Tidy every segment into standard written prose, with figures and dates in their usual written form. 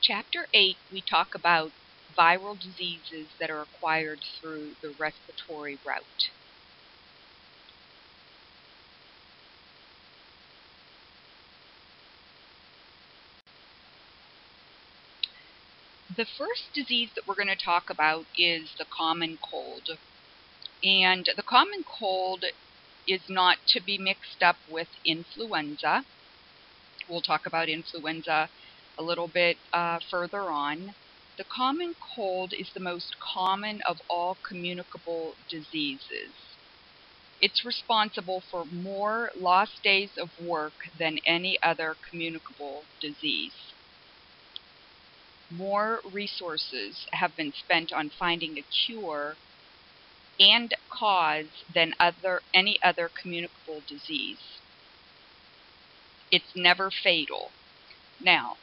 Chapter 8, we talk about viral diseases that are acquired through the respiratory route. The first disease that we're going to talk about is the common cold. And the common cold is not to be mixed up with influenza. We'll talk about influenza a little bit further on. The common cold is the most common of all communicable diseases. It's responsible for more lost days of work than any other communicable disease. More resources have been spent on finding a cure and cause than any other communicable disease. It's never fatal. Now,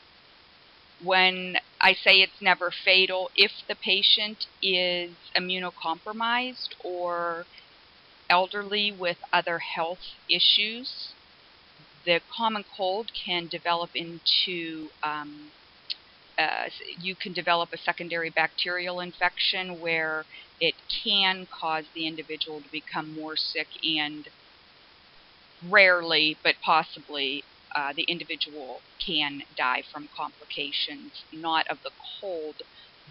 when I say it's never fatal, if the patient is immunocompromised or elderly with other health issues, the common cold can develop into you can develop a secondary bacterial infection where it can cause the individual to become more sick, and rarely but possibly the individual can die from complications, not of the cold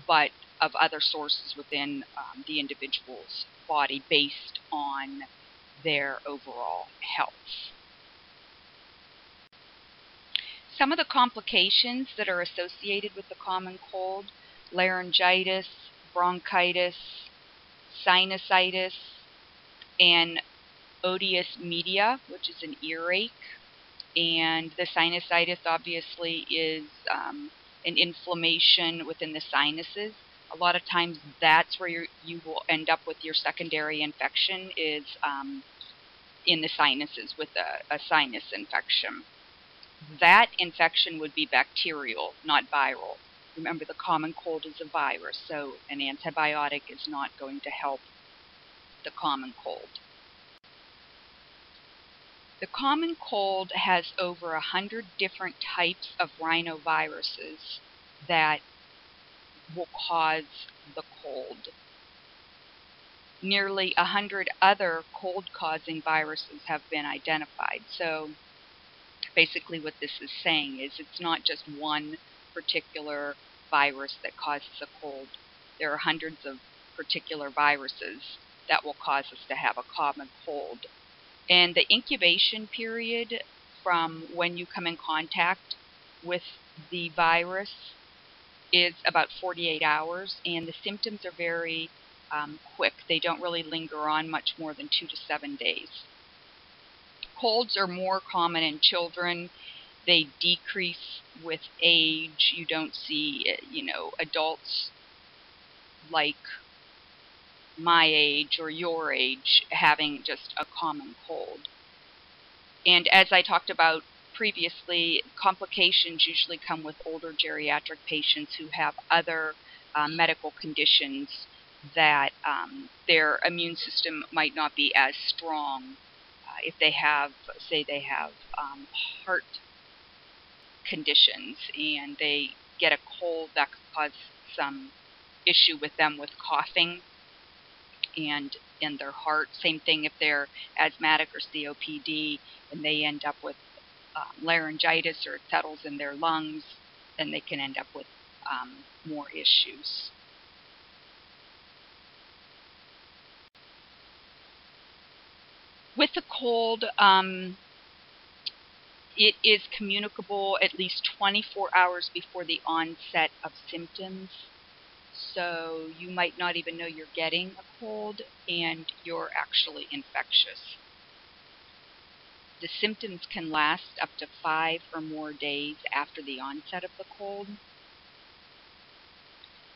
but of other sources within the individual's body based on their overall health. Some of the complications that are associated with the common cold: laryngitis, bronchitis, sinusitis, and otitis media, which is an earache. And the sinusitis obviously is an inflammation within the sinuses. A lot of times that's where you will end up with your secondary infection, is in the sinuses with a sinus infection. That infection would be bacterial, not viral. Remember, the common cold is a virus, so an antibiotic is not going to help the common cold. The common cold has over 100 different types of rhinoviruses that will cause the cold. Nearly 100 other cold-causing viruses have been identified. So basically what this is saying is it's not just one particular virus that causes a cold. There are hundreds of particular viruses that will cause us to have a common cold. And the incubation period from when you come in contact with the virus is about 48 hours, and the symptoms are very quick. They don't really linger on much more than 2 to 7 days. Colds are more common in children. They decrease with age. You don't see, adults like my age or your age having just a common cold. And as I talked about previously, complications usually come with older geriatric patients who have other medical conditions that their immune system might not be as strong. If they have, say they have heart conditions and they get a cold, that could cause some issue with them with coughing and in their heart. Same thing if they're asthmatic or COPD and they end up with laryngitis, or it settles in their lungs, then they can end up with more issues. With the cold, it is communicable at least 24 hours before the onset of symptoms. So you might not even know you're getting a cold and you're actually infectious. The symptoms can last up to 5 or more days after the onset of the cold.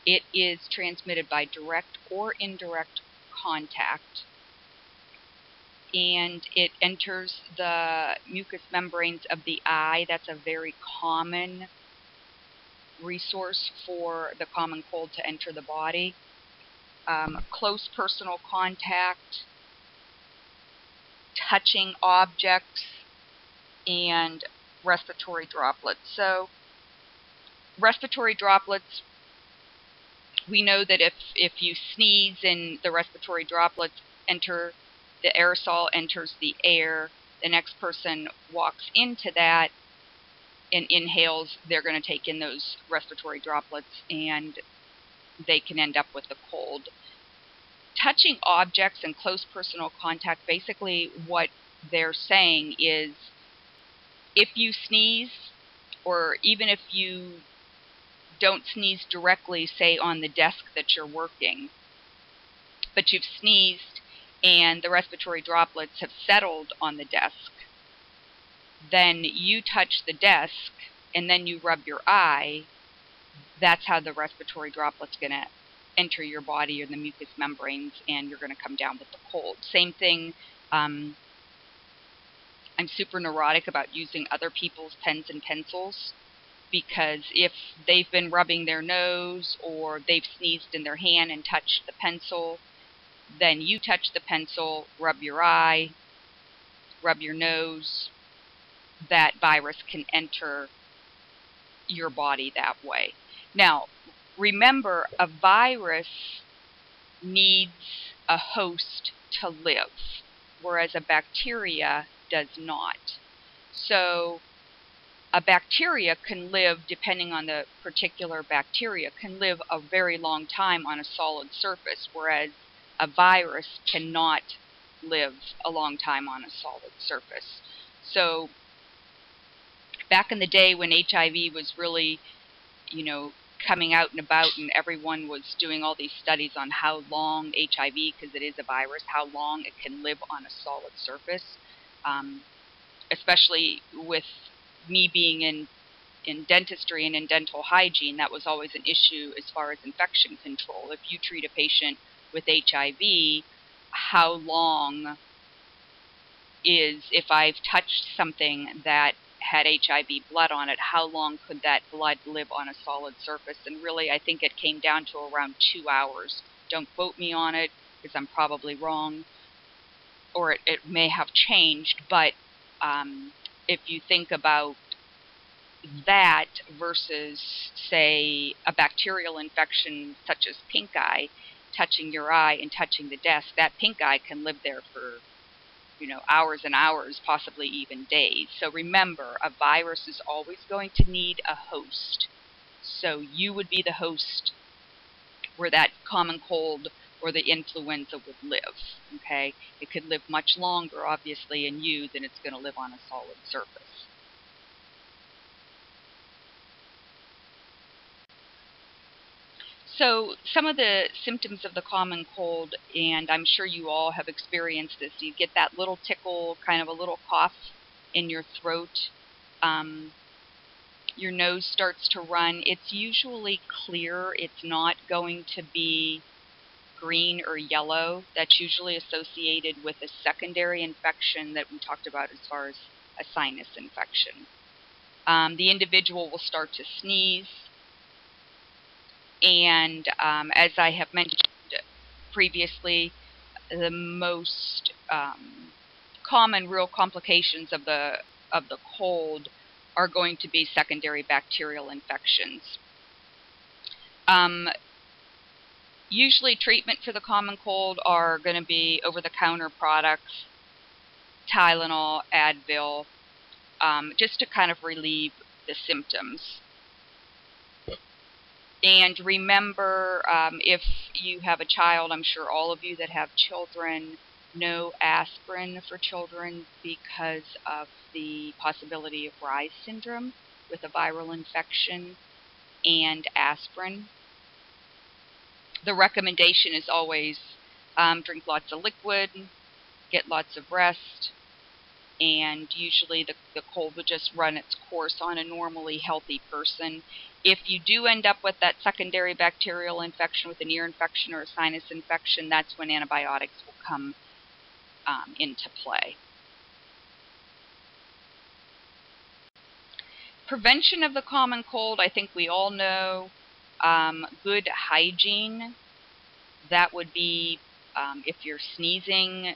It is transmitted by direct or indirect contact, and it enters the mucous membranes of the eye. That's a very common resource for the common cold to enter the body. Close personal contact, touching objects, and respiratory droplets. So respiratory droplets, we know that if you sneeze and the respiratory droplets enter, the aerosol enters the air, the next person walks into that and inhales, they're going to take in those respiratory droplets and they can end up with a cold. Touching objects and close personal contact, basically what they're saying is if you sneeze, or even if you don't sneeze directly, say on the desk that you're working, but you've sneezed and the respiratory droplets have settled on the desk, then you touch the desk and then you rub your eye, that's how the respiratory droplet's going to enter your body or the mucous membranes, and you're going to come down with the cold. Same thing, I'm super neurotic about using other people's pens and pencils, because if they've been rubbing their nose or they've sneezed in their hand and touched the pencil, then you touch the pencil, rub your eye, rub your nose, that virus can enter your body that way. Now, remember, a virus needs a host to live, whereas a bacteria does not. So a bacteria can live, depending on the particular bacteria, can live a very long time on a solid surface, whereas a virus cannot live a long time on a solid surface. So back in the day when HIV was really, coming out and about, and everyone was doing all these studies on how long HIV, because it is a virus, how long it can live on a solid surface, especially with me being in dentistry and in dental hygiene, that was always an issue as far as infection control. If you treat a patient with HIV, how long is, if I've touched something that had HIV blood on it, how long could that blood live on a solid surface? And really, I think it came down to around 2 hours. Don't quote me on it, because I'm probably wrong, or it may have changed, but if you think about that versus, say, a bacterial infection such as pink eye, touching your eye and touching the desk, that pink eye can live there for hours and hours, possibly even days. So remember, a virus is always going to need a host. So you would be the host where that common cold or the influenza would live. Okay? It could live much longer, obviously, in you than it's going to live on a solid surface. So some of the symptoms of the common cold, and I'm sure you all have experienced this, you get that little tickle, kind of a little cough in your throat. Your nose starts to run. It's usually clear. It's not going to be green or yellow. That's usually associated with a secondary infection that we talked about as far as a sinus infection. The individual will start to sneeze. And as I have mentioned previously, the most common real complications of the cold are going to be secondary bacterial infections. Usually treatment for the common cold are going to be over-the-counter products, Tylenol, Advil, just to kind of relieve the symptoms. And remember, if you have a child, I'm sure all of you that have children, no aspirin for children because of the possibility of Reye's syndrome with a viral infection and aspirin. The recommendation is always drink lots of liquid, get lots of rest, and usually the cold will just run its course on a normally healthy person. If you do end up with that secondary bacterial infection with an ear infection or a sinus infection, that's when antibiotics will come into play. Prevention of the common cold, I think we all know. Good hygiene, that would be if you're sneezing,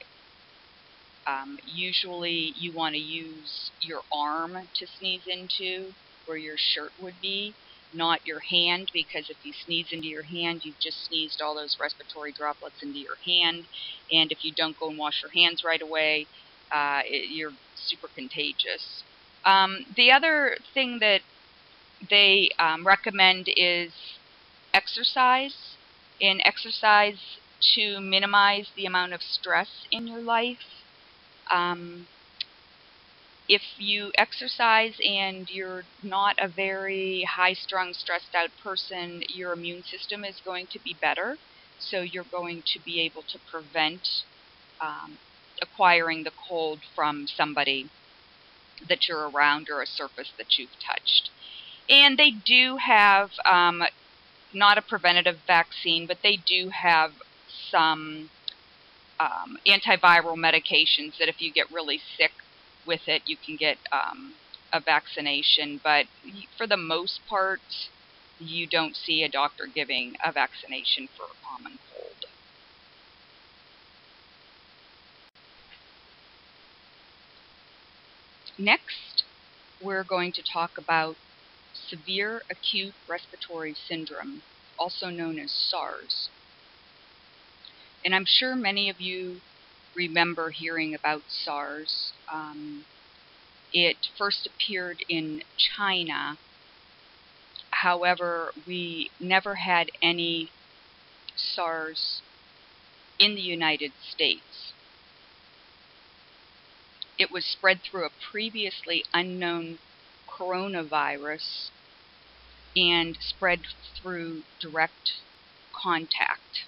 usually you want to use your arm to sneeze into, where your shirt would be. not your hand, because if you sneeze into your hand, you've just sneezed all those respiratory droplets into your hand, and if you don't go and wash your hands right away, you're super contagious. The other thing that they recommend is exercise, and exercise to minimize the amount of stress in your life. Um, if you exercise and you're not a very high-strung, stressed-out person, your immune system is going to be better. So you're going to be able to prevent um, acquiring the cold from somebody that you're around or a surface that you've touched. And they do have not a preventative vaccine, but they do have some antiviral medications that if you get really sick with it, you can get a vaccination. But for the most part, you don't see a doctor giving a vaccination for a common cold. Next, we're going to talk about severe acute respiratory syndrome, also known as SARS. And I'm sure many of you remember hearing about SARS. It first appeared in China. However, we never had any SARS in the United States. It was spread through a previously unknown coronavirus and spread through direct contact.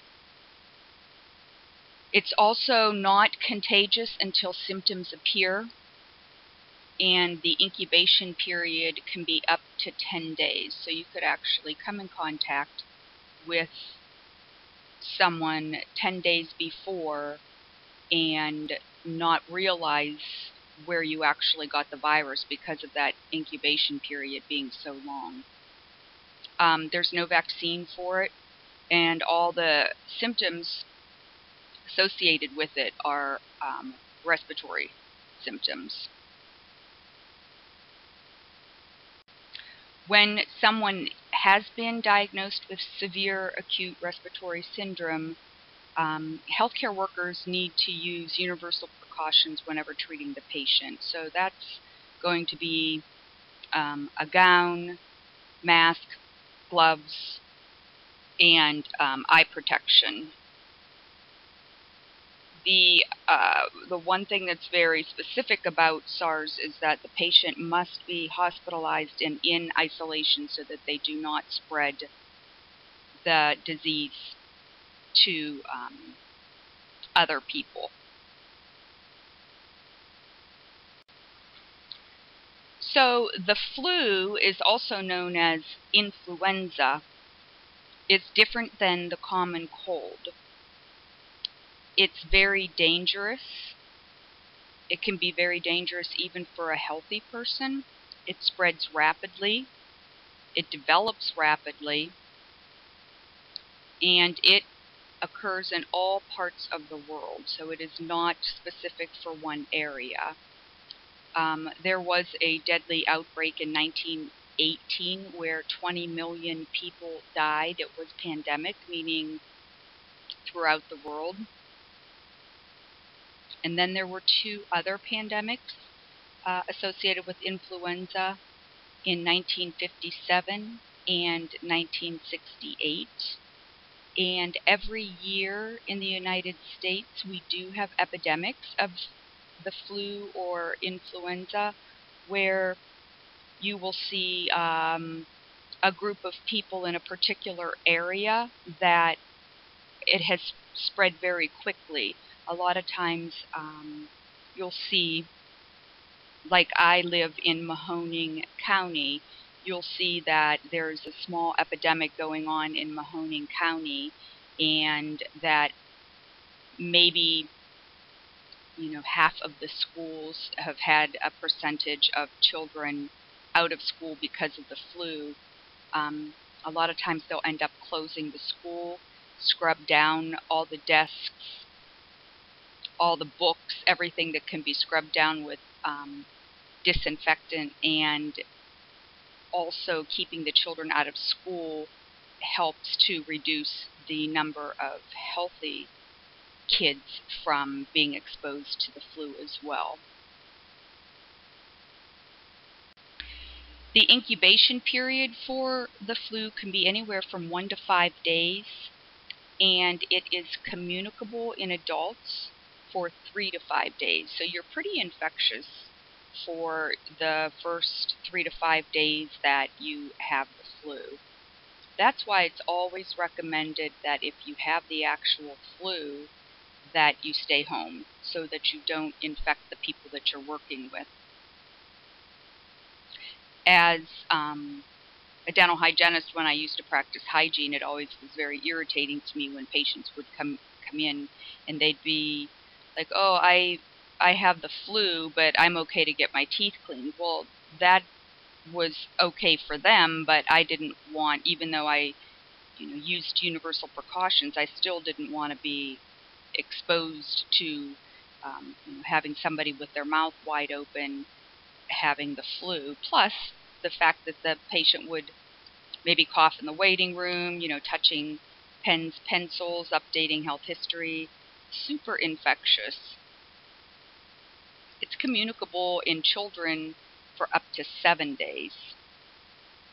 It's also not contagious until symptoms appear, and the incubation period can be up to 10 days. So you could actually come in contact with someone 10 days before and not realize where you actually got the virus because of that incubation period being so long. There's no vaccine for it, and all the symptoms associated with it are respiratory symptoms. When someone has been diagnosed with severe acute respiratory syndrome, healthcare workers need to use universal precautions whenever treating the patient. So that's going to be a gown, mask, gloves, and eye protection. The one thing that's very specific about SARS is that the patient must be hospitalized and in isolation so that they do not spread the disease to other people. So the flu is also known as influenza. It's different than the common cold. It's very dangerous. It can be very dangerous even for a healthy person. It spreads rapidly. It develops rapidly. And it occurs in all parts of the world. So it is not specific for one area. There was a deadly outbreak in 1918 where 20 million people died. It was pandemic, meaning throughout the world. And then there were two other pandemics associated with influenza in 1957 and 1968. And every year in the United States, we do have epidemics of the flu or influenza where you will see a group of people in a particular area that it has spread very quickly. A lot of times you'll see, like I live in Mahoning County, you'll see that there's a small epidemic going on in Mahoning County, and that maybe half of the schools have had a percentage of children out of school because of the flu. Um, a lot of times they'll end up closing the school, scrub down all the desks, all the books, everything that can be scrubbed down with disinfectant, and also keeping the children out of school helps to reduce the number of healthy kids from being exposed to the flu as well. The incubation period for the flu can be anywhere from 1 to 5 days, and it is communicable in adults for 3 to 5 days. So you're pretty infectious for the first 3 to 5 days that you have the flu. That's why it's always recommended that if you have the actual flu, that you stay home so that you don't infect the people that you're working with. As a dental hygienist, when I used to practice hygiene, it always was very irritating to me when patients would come in and they'd be like, "Oh, I have the flu, but I'm okay to get my teeth cleaned." Well, that was okay for them, but I didn't want, even though I used universal precautions, I still didn't want to be exposed to having somebody with their mouth wide open having the flu. Plus, the fact that the patient would maybe cough in the waiting room, touching pens, pencils, updating health history. Super infectious. It's communicable in children for up to 7 days.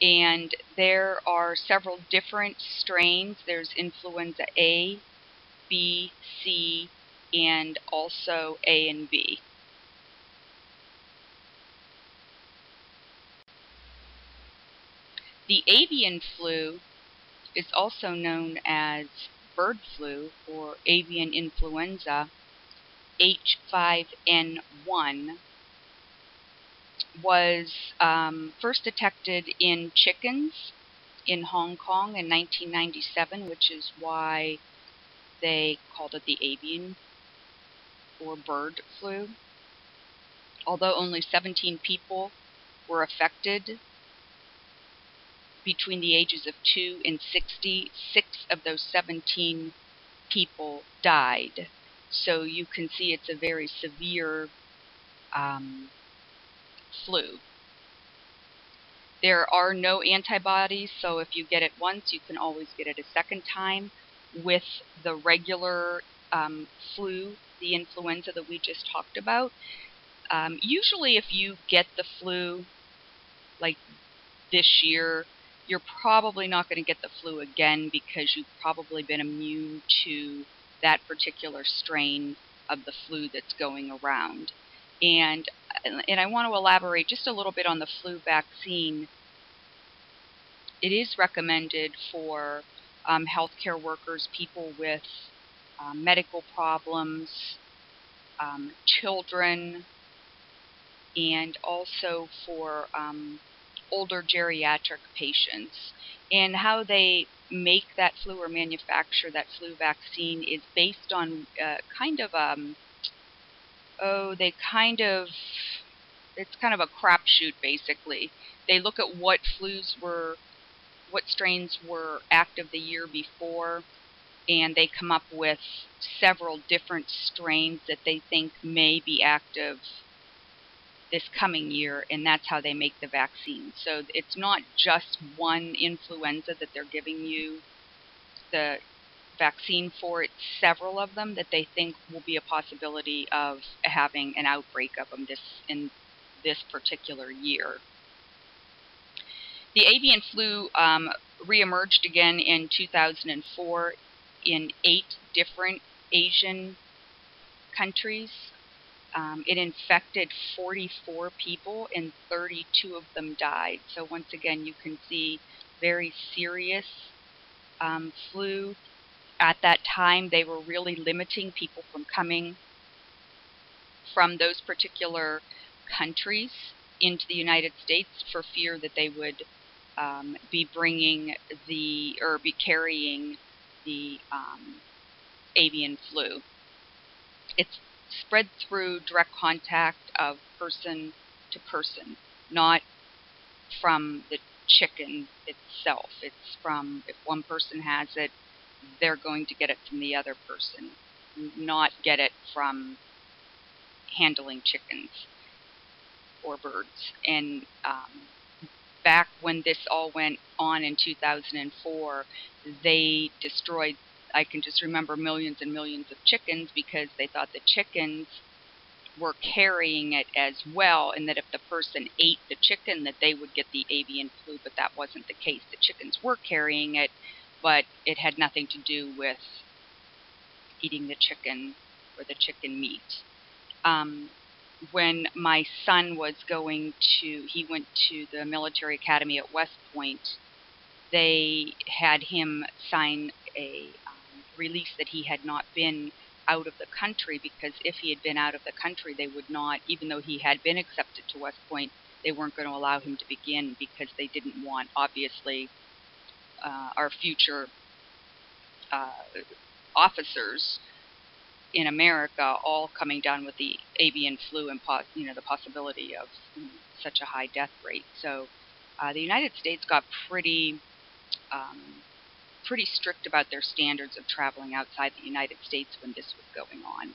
And there are several different strains. There's influenza A, B, C, and also A and B. The avian flu is also known as bird flu or avian influenza. H5N1 was first detected in chickens in Hong Kong in 1997, which is why they called it the avian or bird flu. Although only 17 people were affected between the ages of 2 and 60, 6 of those 17 people died. So you can see it's a very severe flu. There are no antibodies, so if you get it once, you can always get it a second time. With the regular flu, the influenza that we just talked about, usually if you get the flu like this year, you're probably not going to get the flu again because you've probably been immune to that particular strain of the flu that's going around. And I want to elaborate just a little bit on the flu vaccine. It is recommended for healthcare workers, people with medical problems, children, and also for older geriatric patients. And how they make that flu or manufacture that flu vaccine is based on they kind of, it's kind of a crapshoot basically. They look at what what strains were active the year before, and they come up with several different strains that they think may be active this coming year, and that's how they make the vaccine. So it's not just one influenza that they're giving you the vaccine for, it's several of them that they think will be a possibility of having an outbreak of them in this particular year. The avian flu reemerged again in 2004 in 8 different Asian countries. It infected 44 people and 32 of them died. So once again, you can see very serious flu. At that time, they were really limiting people from coming from those particular countries into the United States for fear that they would be bringing or be carrying the avian flu. It's spread through direct contact of person to person, not from the chicken itself. It's from, if one person has it, they're going to get it from the other person, not get it from handling chickens or birds. And back when this all went on in 2004, they destroyed, I can just remember, millions and millions of chickens because they thought the chickens were carrying it as well, and that if the person ate the chicken that they would get the avian flu, but that wasn't the case. The chickens were carrying it, but it had nothing to do with eating the chicken or the chicken meat. When my son was he went to the military academy at West Point, they had him sign a release that he had not been out of the country, because if he had been out of the country, they would not, even though he had been accepted to West Point, they weren't going to allow him to begin because they didn't want, obviously, our future uh, officers in America all coming down with the avian flu and the possibility of such a high death rate. So the United States got um, pretty strict about their standards of traveling outside the United States when this was going on.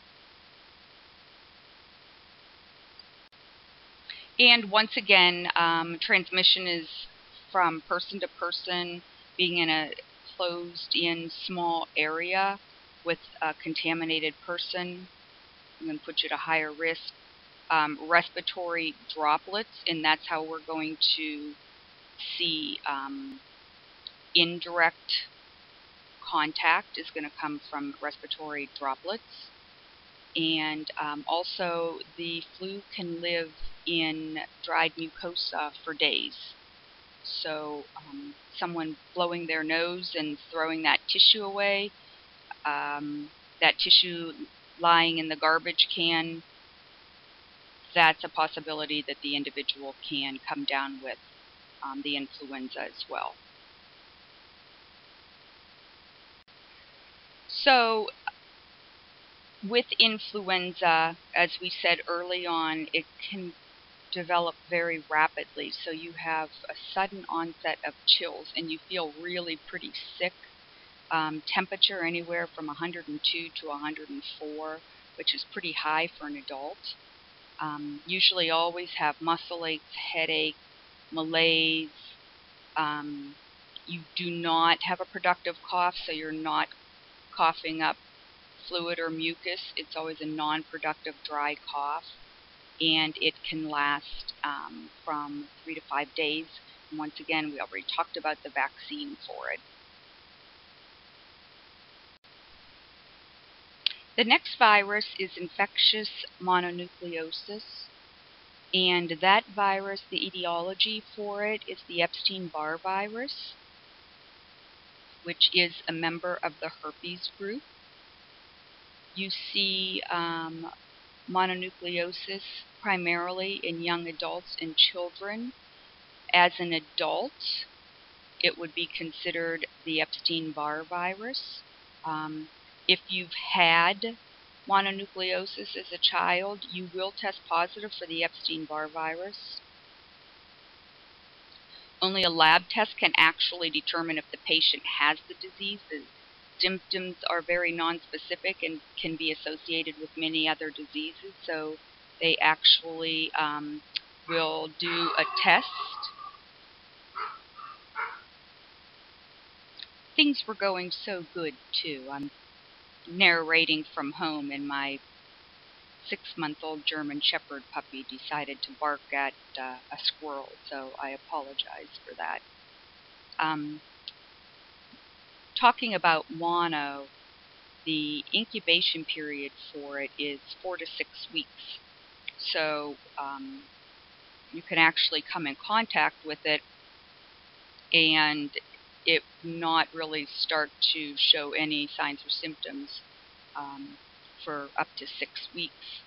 And once again, transmission is from person to person, being in a closed-in small area with a contaminated person. I'm going to put you at a higher risk. Respiratory droplets, and that's how we're going to see indirect contact is going to come from respiratory droplets. And also, the flu can live in dried mucosa for days. So someone blowing their nose and throwing that tissue away, that tissue lying in the garbage can, that's a possibility that the individual can come down with the influenza as well. So with influenza, as we said early on, it can develop very rapidly. So you have a sudden onset of chills and you feel really pretty sick. Temperature anywhere from 102 to 104, which is pretty high for an adult. Usually always have muscle aches, headache, malaise. You do not have a productive cough, so you're not coughing up fluid or mucus. It's always a non-productive dry cough, and it can last from 3 to 5 days. And once again, we already talked about the vaccine for it. The next virus is infectious mononucleosis, and that virus, the etiology for it is the Epstein-Barr virus, which is a member of the herpes group. You see mononucleosis primarily in young adults and children. As an adult, it would be considered the Epstein-Barr virus. If you've had mononucleosis as a child, you will test positive for the Epstein-Barr virus. Only a lab test can actually determine if the patient has the disease. The symptoms are very nonspecific and can be associated with many other diseases, so they actually will do a test. Things were going so good, too. I'm narrating from home, and my 6-month-old German Shepherd puppy decided to bark at a squirrel, so I apologize for that. Talking about mono, the incubation period for it is 4 to 6 weeks. So you can actually come in contact with it and it not really start to show any signs or symptoms for up to 6 weeks.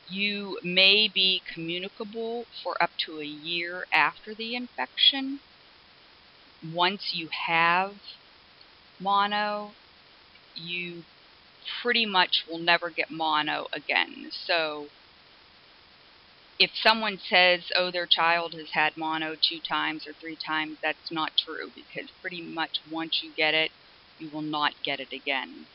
You may be communicable for up to a year after the infection. Once you have mono, you pretty much will never get mono again. So if someone says, oh, their child has had mono 2 times or 3 times, that's not true, because pretty much once you get it, you will not get it again.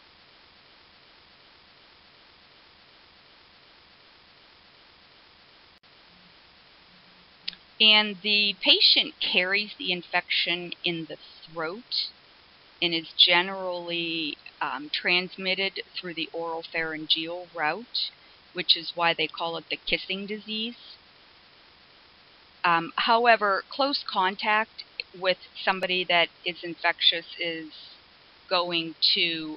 And the patient carries the infection in the throat and is generally transmitted through the oropharyngeal route, which is why they call it the kissing disease. However, close contact with somebody that is infectious is going to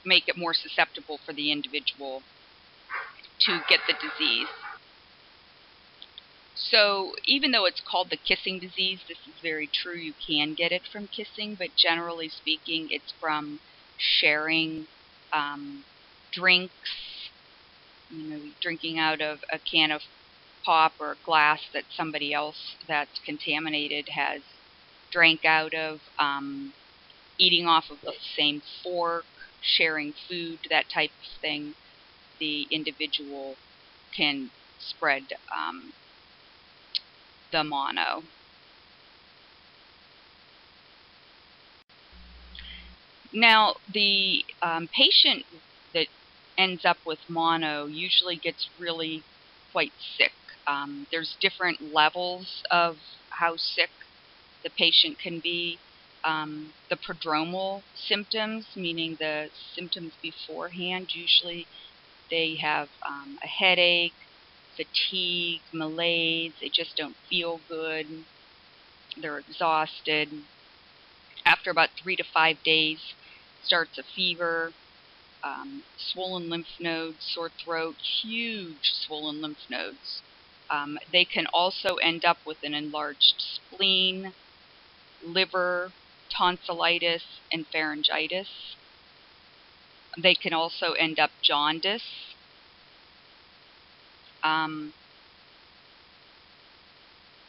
make it more susceptible for the individual to get the disease. So even though it's called the kissing disease, this is very true. You can get it from kissing, but generally speaking, it's from sharing drinks, drinking out of a can of pop or glass that somebody else that's contaminated has drank out of, eating off of the same fork, sharing food, that type of thing. The individual can spread the mono. Now, the patient that ends up with mono usually gets really quite sick. There's different levels of how sick the patient can be. The prodromal symptoms, meaning the symptoms beforehand, usually they have a headache, fatigue, malaise, they just don't feel good, they're exhausted. After about 3 to 5 days, starts a fever, swollen lymph nodes, sore throat, huge swollen lymph nodes. They can also end up with an enlarged spleen, liver, tonsillitis, and pharyngitis. They can also end up jaundice.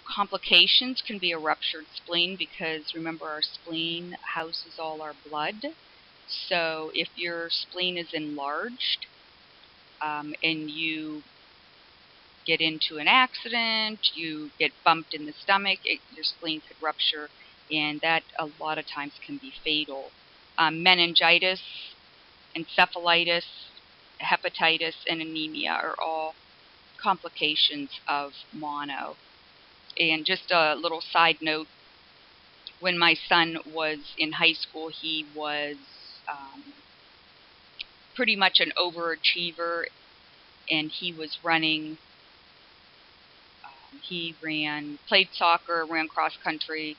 Complications can be a ruptured spleen because remember our spleen houses all our blood. So if your spleen is enlarged and you get into an accident, you get bumped in the stomach, your spleen could rupture, and that a lot of times can be fatal. Meningitis, encephalitis, hepatitis, and anemia are all complications of mono. And just a little side note, when my son was in high school, he was pretty much an overachiever, and he was running. Played soccer, ran cross country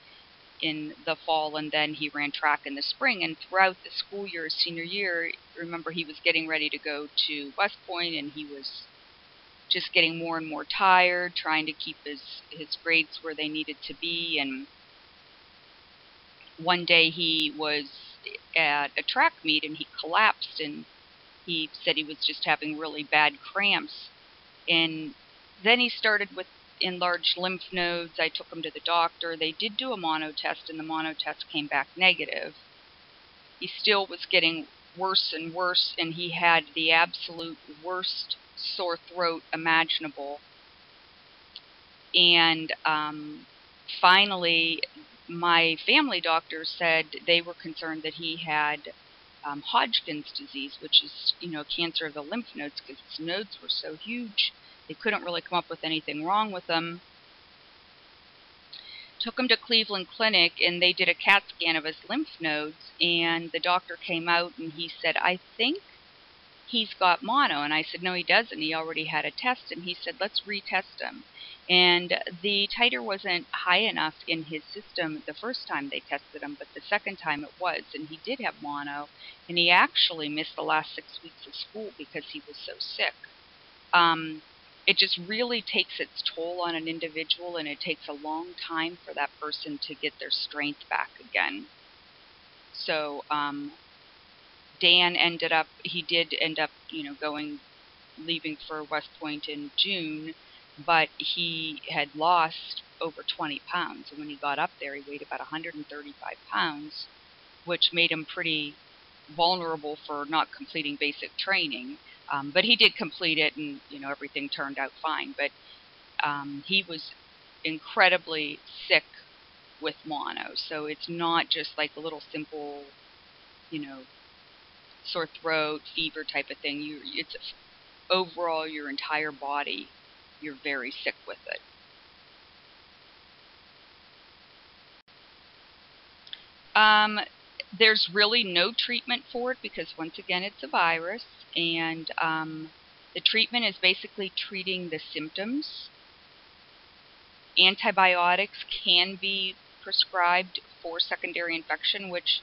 in the fall, and then he ran track in the spring. And throughout the school year, senior year, remember he was getting ready to go to West Point, and he was just getting more and more tired, trying to keep his grades where they needed to be. And one day he was at a track meet and he collapsed, and he said he was just having really bad cramps. And then he started with enlarged lymph nodes. I took him to the doctor. They did do a mono test, and the mono test came back negative. He still was getting worse and worse, and he had the absolute worst sore throat imaginable. And finally, my family doctor said they were concerned that he had Hodgkin's disease, which is, cancer of the lymph nodes, because his nodes were so huge. They couldn't really come up with anything wrong with him. Took him to Cleveland Clinic, and they did a CAT scan of his lymph nodes, and the doctor came out and he said, I think he's got mono. And I said, no, he doesn't. He already had a test. And he said, let's retest him. And the titer wasn't high enough in his system the first time they tested him, but the second time it was. And he did have mono. And he actually missed the last 6 weeks of school because he was so sick. It just really takes its toll on an individual, and it takes a long time for that person to get their strength back again. So Dan did end up, leaving for West Point in June, but he had lost over 20 pounds. And when he got up there, he weighed about 135 pounds, which made him pretty vulnerable for not completing basic training. But he did complete it, and, everything turned out fine. But he was incredibly sick with mono. So it's not just like a little simple, sore throat, fever type of thing. It's overall your entire body. You're very sick with it. There's really no treatment for it because, once again, it's a virus, and the treatment is basically treating the symptoms. Antibiotics can be prescribed for secondary infection, which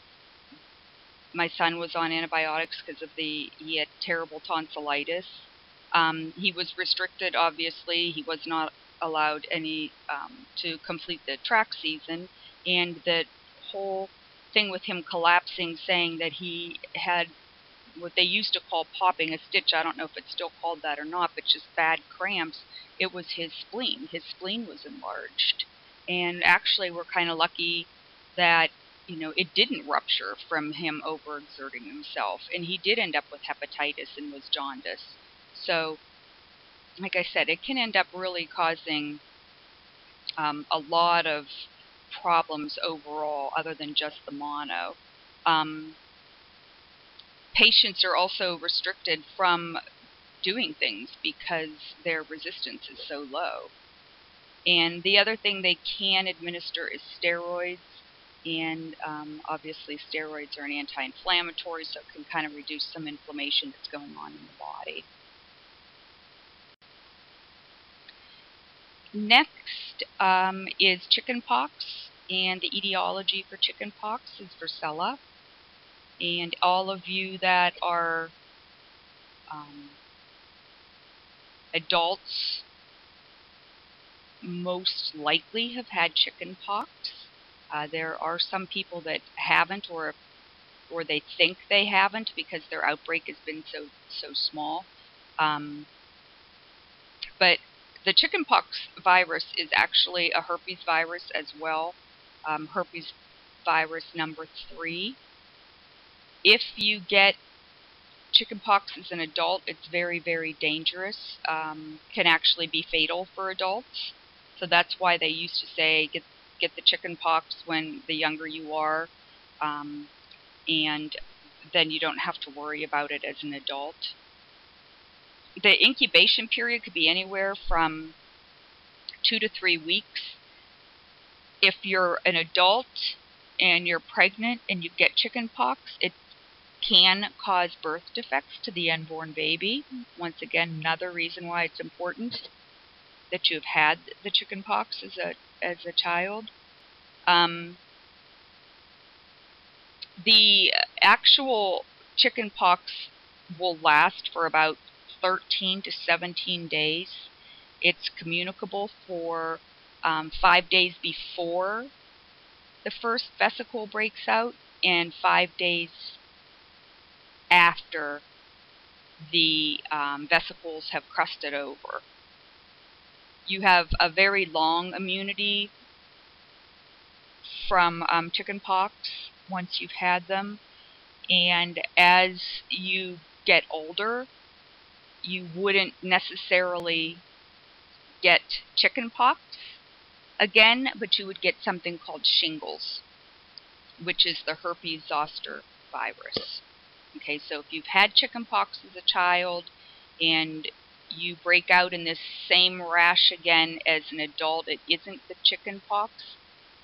my son was on antibiotics because of he had terrible tonsillitis. He was restricted, obviously. He was not allowed to complete the track season, and the whole thing with him collapsing, saying that he had what they used to call popping a stitch. I don't know if it's still called that or not, but just bad cramps. It was his spleen. His spleen was enlarged. And actually, we're kind of lucky that, it didn't rupture from him overexerting himself. And he did end up with hepatitis and was jaundiced. So, like I said, it can end up really causing a lot of problems overall, other than just the mono. Patients are also restricted from doing things because their resistance is so low. And the other thing they can administer is steroids. And obviously steroids are an anti-inflammatory, so it can kind of reduce some inflammation that's going on in the body. Next is chickenpox, and the etiology for chickenpox is varicella. And all of you that are adults most likely have had chickenpox. There are some people that haven't, or they think they haven't because their outbreak has been so small. But the chickenpox virus is actually a herpes virus as well. Herpes virus number 3. If you get chickenpox as an adult, it's very, very dangerous. Can actually be fatal for adults. So that's why they used to say get the chickenpox when the younger you are, and then you don't have to worry about it as an adult. The incubation period could be anywhere from 2 to 3 weeks. If you're an adult and you're pregnant and you get chickenpox, it can cause birth defects to the unborn baby. Once again, another reason why it's important that you've had the chickenpox as a child. The actual chickenpox will last for about 13 to 17 days. It's communicable for 5 days before the first vesicle breaks out and 5 days after the vesicles have crusted over. You have a very long immunity from chickenpox once you've had them, and as you get older, you wouldn't necessarily get chickenpox again, but you would get something called shingles, which is the herpes zoster virus. Okay, so if you've had chickenpox as a child and you break out in this same rash again as an adult, it isn't the chickenpox.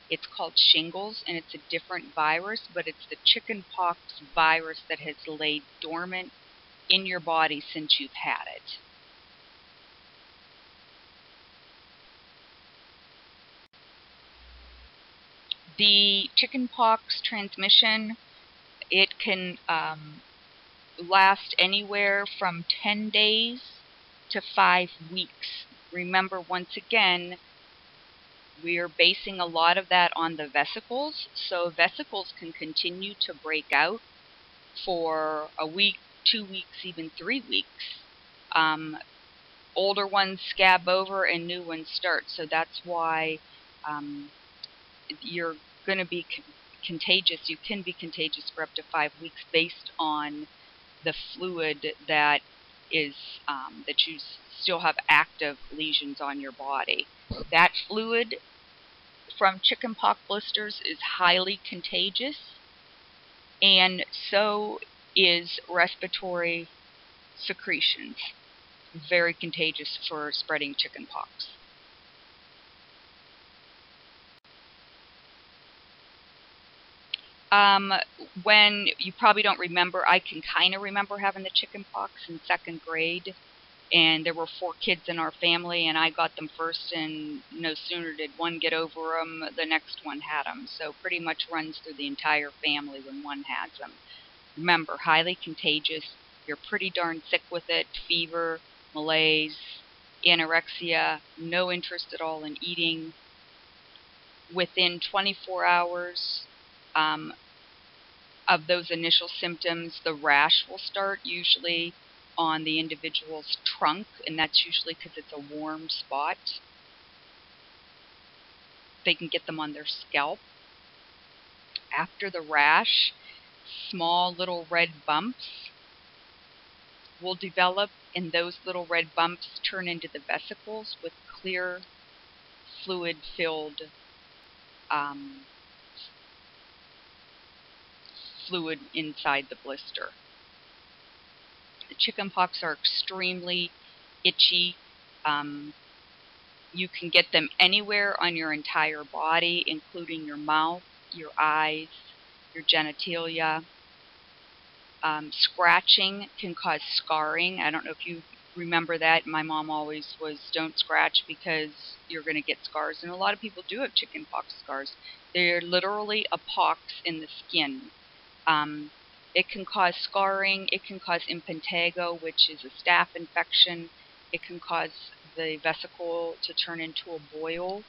It's called shingles, and it's a different virus, but it's the chickenpox virus that has laid dormant in your body since you've had it. The chickenpox transmission, it can last anywhere from 10 days to 5 weeks. Remember, once again, we're basing a lot of that on the vesicles. So vesicles can continue to break out for a week, 2 weeks, even 3 weeks. Older ones scab over and new ones start. So that's why you're going to be contagious. You can be contagious for up to 5 weeks based on the fluid that is that you still have active lesions on your body. That fluid from chickenpox blisters is highly contagious, and so is respiratory secretions. Very contagious for spreading chickenpox. Um, when you probably don't remember, I can kind of remember having the chicken pox in second grade, and there were 4 kids in our family, and I got them first, and no sooner did one get over them, the next one had them. So pretty much runs through the entire family when one has them. Remember, highly contagious. You're pretty darn sick with it. Fever, malaise, anorexia, no interest at all in eating. Within 24 hours of those initial symptoms, the rash will start, usually on the individual's trunk, and that's usually because it's a warm spot. They can get them on their scalp. After the rash, small little red bumps will develop, and those little red bumps turn into the vesicles with clear fluid filled um, fluid inside the blister. The chickenpox are extremely itchy. Um, you can get them anywhere on your entire body, including your mouth, your eyes, your genitalia. Scratching can cause scarring. I don't know if you remember that. My mom always was, don't scratch because you're going to get scars. And a lot of people do have chickenpox scars. They're literally a pox in the skin. Um, it can cause scarring. It can cause impetigo, which is a staph infection. It can cause the vesicle to turn into a boil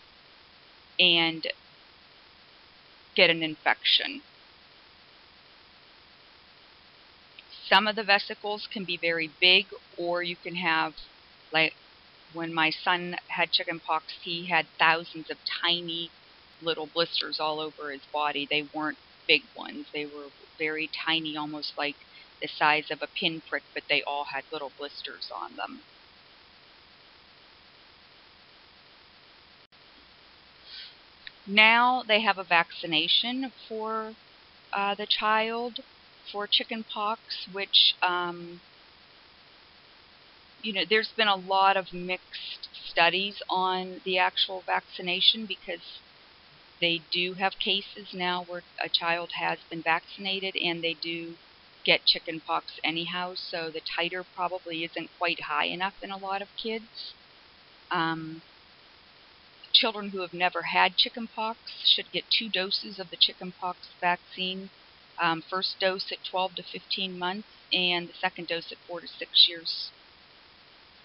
and get an infection. Some of the vesicles can be very big, or you can have, like when my son had chickenpox, he had thousands of tiny little blisters all over his body. They weren't big ones. They were very tiny, almost like the size of a pinprick, but they all had little blisters on them. Now they have a vaccination for the child for chickenpox, which there's been a lot of mixed studies on the actual vaccination because they do have cases now where a child has been vaccinated and they do get chickenpox anyhow, so the titer probably isn't quite high enough in a lot of kids. Um, Children who have never had chickenpox should get 2 doses of the chickenpox vaccine. First dose at 12 to 15 months, and the second dose at 4 to 6 years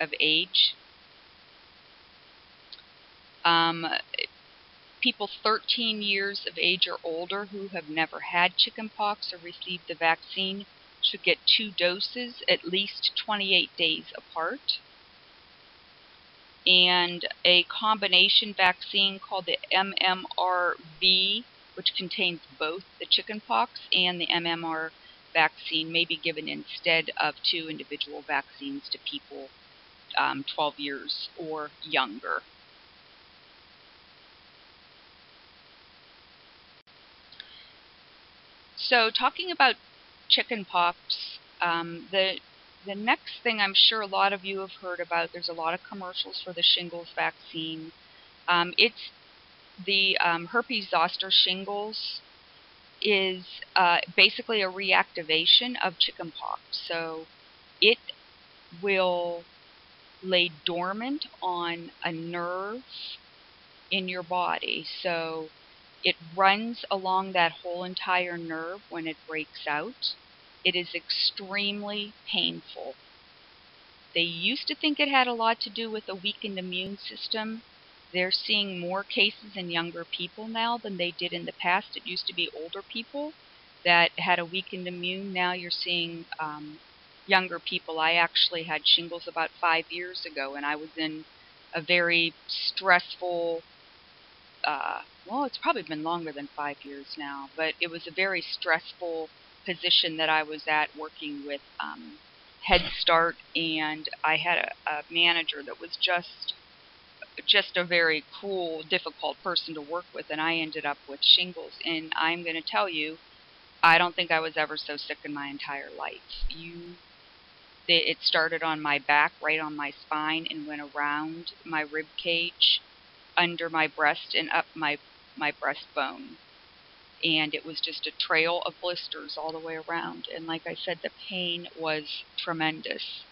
of age. Um, People 13 years of age or older who have never had chickenpox or received the vaccine should get 2 doses at least 28 days apart. And a combination vaccine called the MMRV, which contains both the chickenpox and the MMR vaccine, may be given instead of 2 individual vaccines to people 12 years or younger. So talking about chickenpox, the next thing I'm sure a lot of you have heard about, there's a lot of commercials for the shingles vaccine. It's the herpes zoster shingles is basically a reactivation of chickenpox. So it will lay dormant on a nerve in your body. So it runs along that whole entire nerve when it breaks out. It is extremely painful. They used to think it had a lot to do with a weakened immune system. They're seeing more cases in younger people now than they did in the past. It used to be older people that had a weakened immune. Now you're seeing younger people. I actually had shingles about 5 years ago, and I was in a very stressful well, it's probably been longer than 5 years now, but it was a very stressful position that I was at working with Head Start, and I had a manager that was just a very cruel, difficult person to work with, and I ended up with shingles. And I'm going to tell you, I don't think I was ever so sick in my entire life. It started on my back, right on my spine, and went around my rib cage, under my breast, and up my breastbone. and it was just a trail of blisters all the way around. And like I said, the pain was tremendous.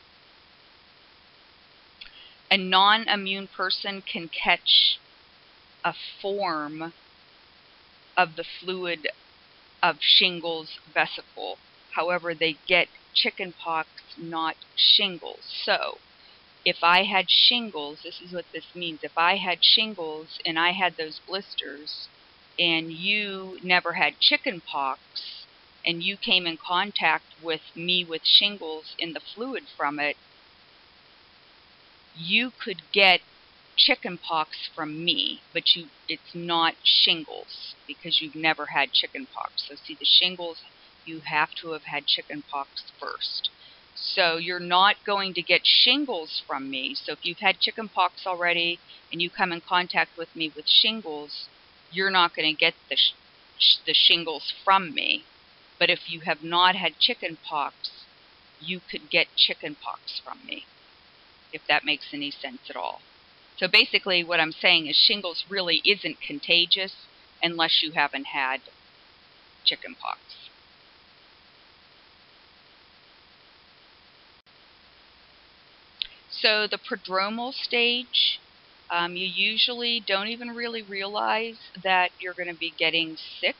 A non-immune person can catch a form of the fluid of shingles vesicle. However, they get chickenpox, not shingles. So, if I had shingles, this is what this means. If I had shingles and I had those blisters and you never had chickenpox and you came in contact with me with shingles in the fluid from it, you could get chickenpox from me, but it's not shingles because you've never had chickenpox. So see, the shingles, you have to have had chickenpox first. So you're not going to get shingles from me. So if you've had chickenpox already and you come in contact with me with shingles, you're not going to get the shingles from me. But if you have not had chickenpox, you could get chickenpox from me, if that makes any sense at all. So basically what I'm saying is shingles really isn't contagious unless you haven't had chickenpox. So the prodromal stage, you usually don't even really realize that you're going to be getting sick.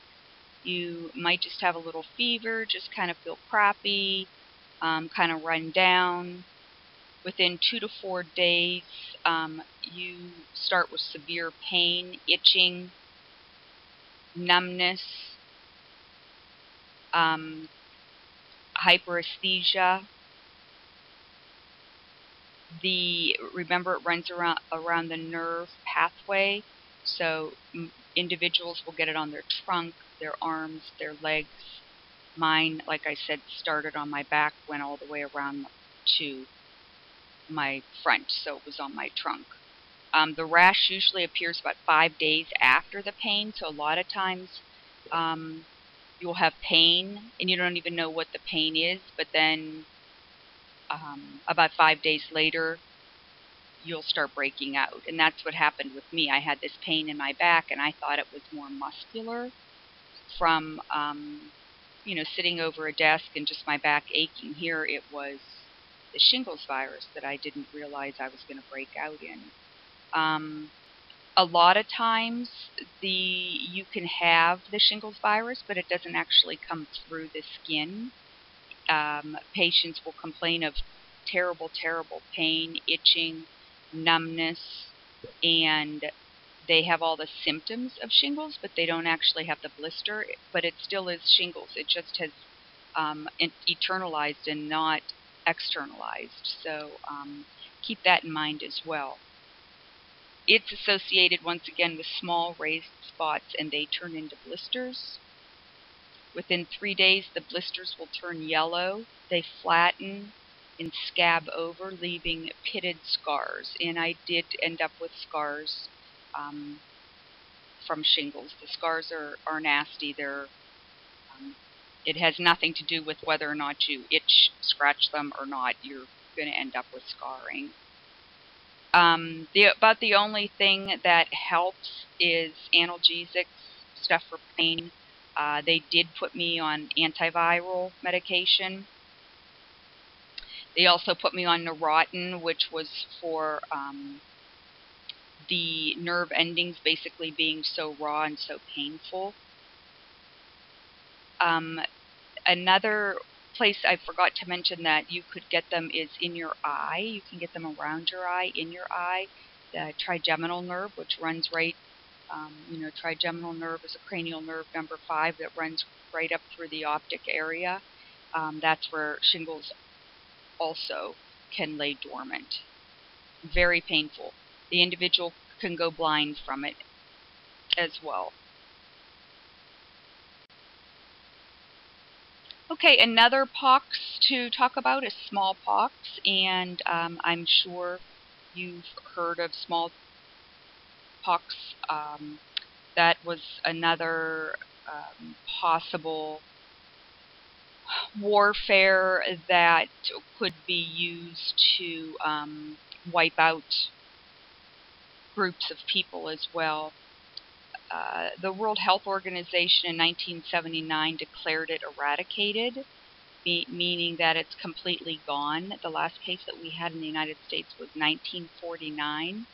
You might just have a little fever, just kind of feel crappy, kind of run down. Within 2 to 4 days, you start with severe pain, itching, numbness, hyperesthesia. Remember, it runs around the nerve pathway, so individuals will get it on their trunk, their arms, their legs. Mine, like I said, started on my back, went all the way around to my front, so it was on my trunk. The rash usually appears about 5 days after the pain, so a lot of times you'll have pain and you don't even know what the pain is, but then about 5 days later you'll start breaking out. And that's what happened with me. I had this pain in my back and I thought it was more muscular from sitting over a desk and just my back aching. Here it was the shingles virus that I didn't realize I was going to break out in. A lot of times you can have the shingles virus, but it doesn't actually come through the skin. Patients will complain of terrible, terrible pain, itching, numbness, and they have all the symptoms of shingles, but they don't actually have the blister, but it still is shingles. It just has internalized and not externalized. So keep that in mind as well. It's associated once again with small raised spots and they turn into blisters. Within 3 days, the blisters will turn yellow. They flatten and scab over, leaving pitted scars. And I did end up with scars from shingles. The scars are nasty. It has nothing to do with whether or not you scratch them or not. You're going to end up with scarring. About the only thing that helps is analgesics, stuff for pain. They did put me on antiviral medication. They also put me on Neurontin, which was for the nerve endings basically being so raw and so painful. Another place I forgot to mention that you could get them is in your eye. You can get them around your eye, in your eye. The trigeminal nerve, which runs right, trigeminal nerve is a cranial nerve number 5 that runs right up through the optic area. That's where shingles also can lay dormant. Very painful. The individual can go blind from it as well. Okay, another pox to talk about is smallpox, and I'm sure you've heard of smallpox. That was another possible warfare that could be used to wipe out groups of people as well. The World Health Organization in 1979 declared it eradicated, meaning that it's completely gone. The last case that we had in the United States was 1949.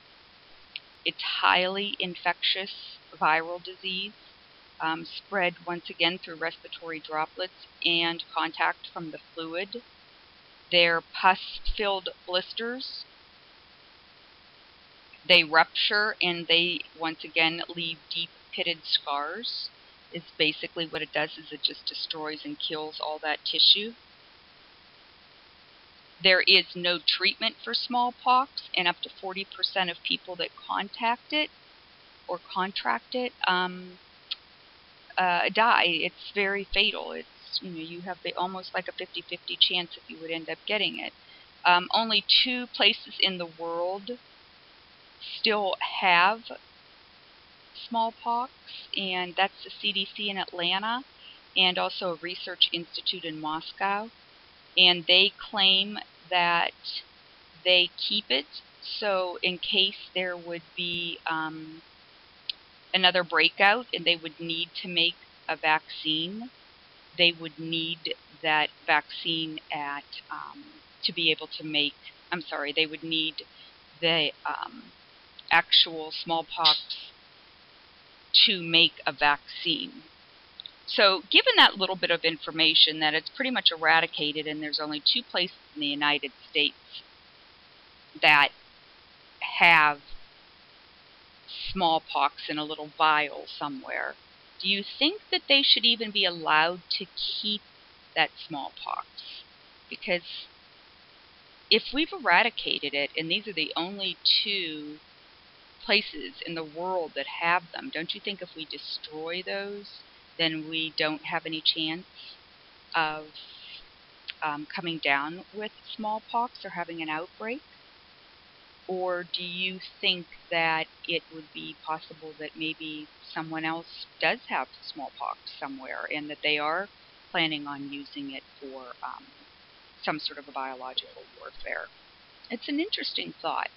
It's highly infectious viral disease, spread once again through respiratory droplets and contact from the fluid. They're pus-filled blisters. They rupture and they once again leave deep pitted scars. Is basically what it does, is it just destroys and kills all that tissue. There is no treatment for smallpox, and up to 40% of people that contract it die. It's very fatal. It's, you have almost like a 50-50 chance if you would end up getting it. Only 2 places in the world still have smallpox, and that's the CDC in Atlanta and also a research institute in Moscow. And they claim that they keep it so in case there would be another breakout and they would need to make a vaccine, they would need that vaccine at to be able to make, they would need the actual smallpox to make a vaccine. So given that little bit of information that it's pretty much eradicated and there's only 2 places in the United States that have smallpox in a little vial somewhere, do you think that they should even be allowed to keep that smallpox? Because if we've eradicated it and these are the only 2 places in the world that have them, don't you think if we destroy those, then we don't have any chance of coming down with smallpox or having an outbreak? Or do you think that it would be possible that maybe someone else does have smallpox somewhere and that they are planning on using it for some sort of a biological warfare? It's an interesting thought.